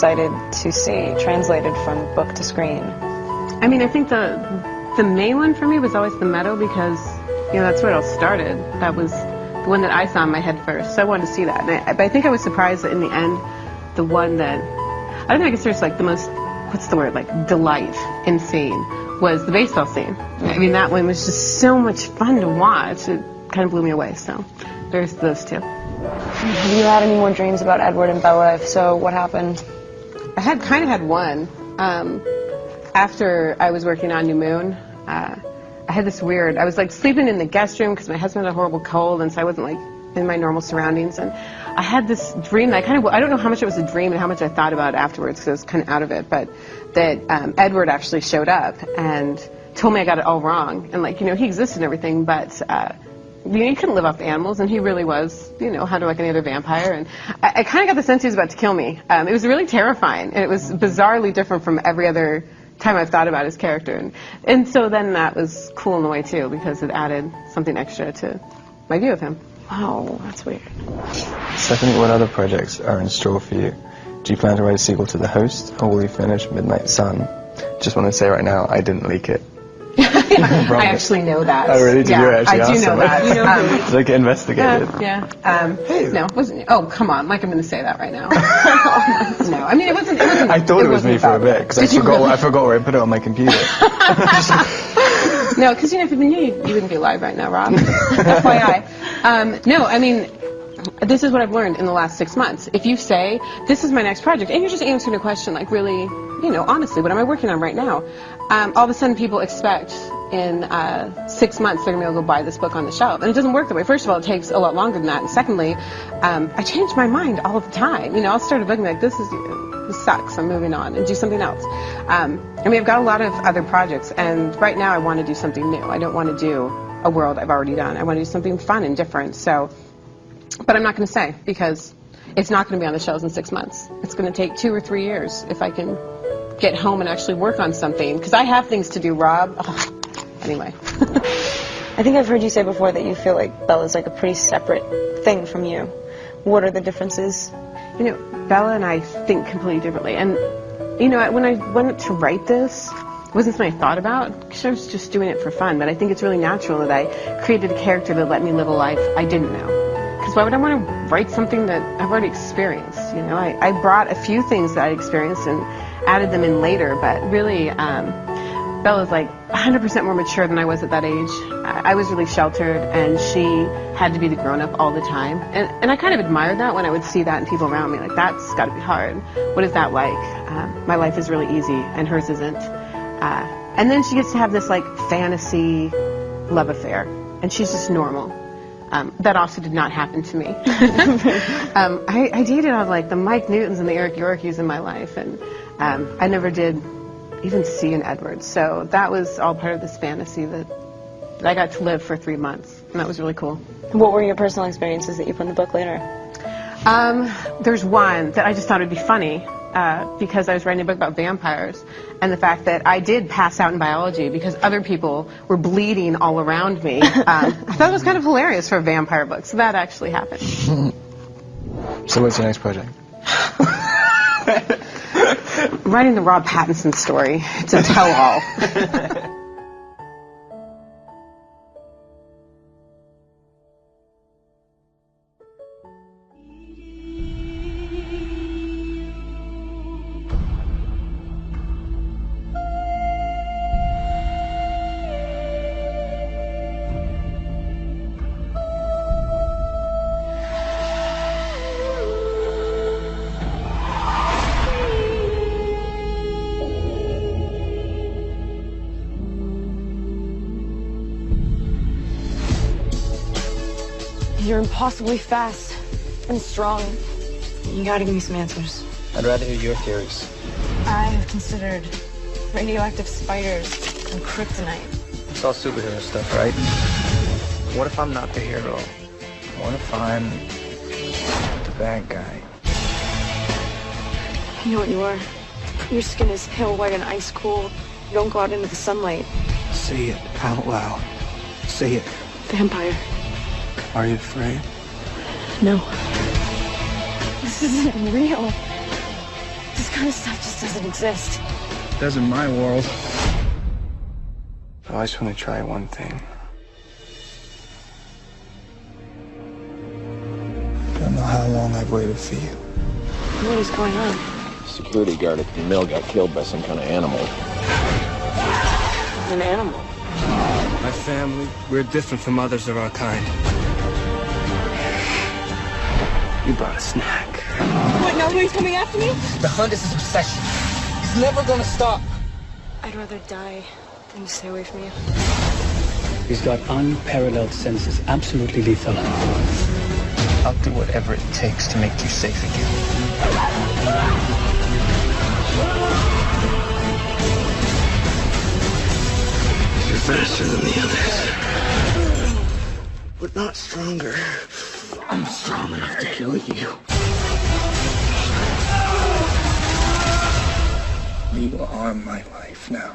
excited to see translated from book to screen? I mean, I think the main one for me was always the meadow because, you know, that's where it all started. That was the one that I saw in my head first, so I wanted to see that. And but I think I was surprised that in the end, the one that, I don't know, I guess there's like the most, what's the word, like delight in scene was the baseball scene. I mean, that one was just so much fun to watch. It kind of blew me away, so there's those two. Have you had any more dreams about Edward and Bella? If so, what happened? I kind of had one. After I was working on New Moon, I had this weird, I was like sleeping in the guest room because my husband had a horrible cold, and so I wasn't like in my normal surroundings, and I had this dream that I don't know how much it was a dream and how much I thought about it afterwards because I was kind of out of it, but that Edward actually showed up and told me I got it all wrong, and like, you know, he existed and everything, but you know, he couldn't live off the animals, and he really was, you know, how to like any other vampire, and I kind of got the sense he was about to kill me. It was really terrifying, and it was bizarrely different from every other time I've thought about his character, and so then that was cool in a way too, because it added something extra to my view of him. Wow, that's weird. Secondly, what other projects are in store for you? Do you plan to write a sequel to The Host, or will you finish Midnight Sun? Just want to say right now, I didn't leak it. I actually know that. Oh, really? Did you actually I do know that. You know, did I get investigated? No, wasn't. Oh, come on, like I'm going to say that right now. No, I mean it wasn't. I thought it was me for a bit because I forgot where I put it on my computer. No, because you know, if you knew, you wouldn't be alive right now, Rob. FYI. No, I mean, this is what I've learned in the last 6 months. If you say, this is my next project, and you're just answering a question like really, you know, honestly, what am I working on right now? All of a sudden people expect in 6 months they're going to be able to go buy this book on the shelf. And it doesn't work that way. First of all, it takes a lot longer than that. And secondly, I change my mind all of the time. You know, I'll start a book and be like, this sucks, I'm moving on, and do something else. I mean, I've got a lot of other projects, and right now I want to do something new. I don't want to do a world I've already done. I want to do something fun and different. So, but I'm not going to say, because it's not going to be on the shelves in 6 months. It's going to take 2 or 3 years if I can get home and actually work on something, because I have things to do, Rob. Oh, anyway. I think I've heard you say before that you feel like Bella's like a pretty separate thing from you. What are the differences? You know, Bella and I think completely differently. And, you know, when I went to write this, it wasn't something I thought about, because I was just doing it for fun. But I think it's really natural that I created a character that let me live a life I didn't know. Because why would I want to write something that I've already experienced? You know, I brought a few things that I experienced and added them in later, but really, Bella's like 100% more mature than I was at that age. I was really sheltered, and she had to be the grown-up all the time. And I kind of admired that when I would see that in people around me. Like, that's got to be hard. What is that like? My life is really easy, and hers isn't. And then she gets to have this, like, fantasy love affair, and she's just normal. That also did not happen to me. I dated all, like, the Mike Newtons and the Eric Yorkies in my life, and I never did even see an Edward. So that was all part of this fantasy that I got to live for 3 months, and that was really cool. What were your personal experiences that you put in the book later? There's one that I just thought would be funny because I was writing a book about vampires, and the fact that I did pass out in biology because other people were bleeding all around me. I thought it was kind of hilarious for a vampire book, so that actually happened. So what's your next project? I'm writing the Rob Pattinson story. It's a tell-all. You're impossibly fast and strong. You gotta give me some answers. I'd rather hear your theories. I have considered radioactive spiders and kryptonite. It's all superhero stuff, right? What if I'm not the hero? What if I'm the bad guy? You know what you are? Your skin is pale white and ice cold. You don't go out into the sunlight. Say it out loud. Say it. Vampire. Are you afraid? No. This isn't real. This kind of stuff just doesn't exist. It does in my world. I just want to try one thing. I don't know how long I've waited for you. What is going on? Security guard at the mill got killed by some kind of animal. An animal? My family, we're different from others of our kind. You brought a snack. What, now he's coming after me? The hunt is his obsession. He's never gonna stop. I'd rather die than to stay away from you. He's got unparalleled senses, absolutely lethal. I'll do whatever it takes to make you safe again. You're faster than the others. But not stronger. I'm strong enough to kill you. You are my life now.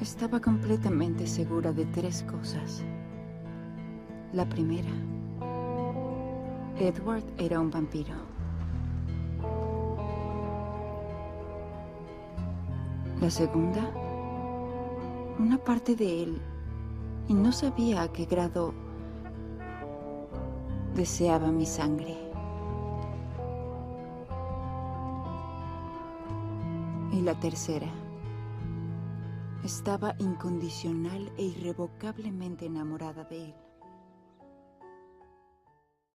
Estaba completamente segura de tres cosas. La primera, Edward era un vampiro. La segunda, una parte de él, y no sabía a qué grado, deseaba mi sangre. Y la tercera, estaba incondicional e irrevocablemente enamorada de él.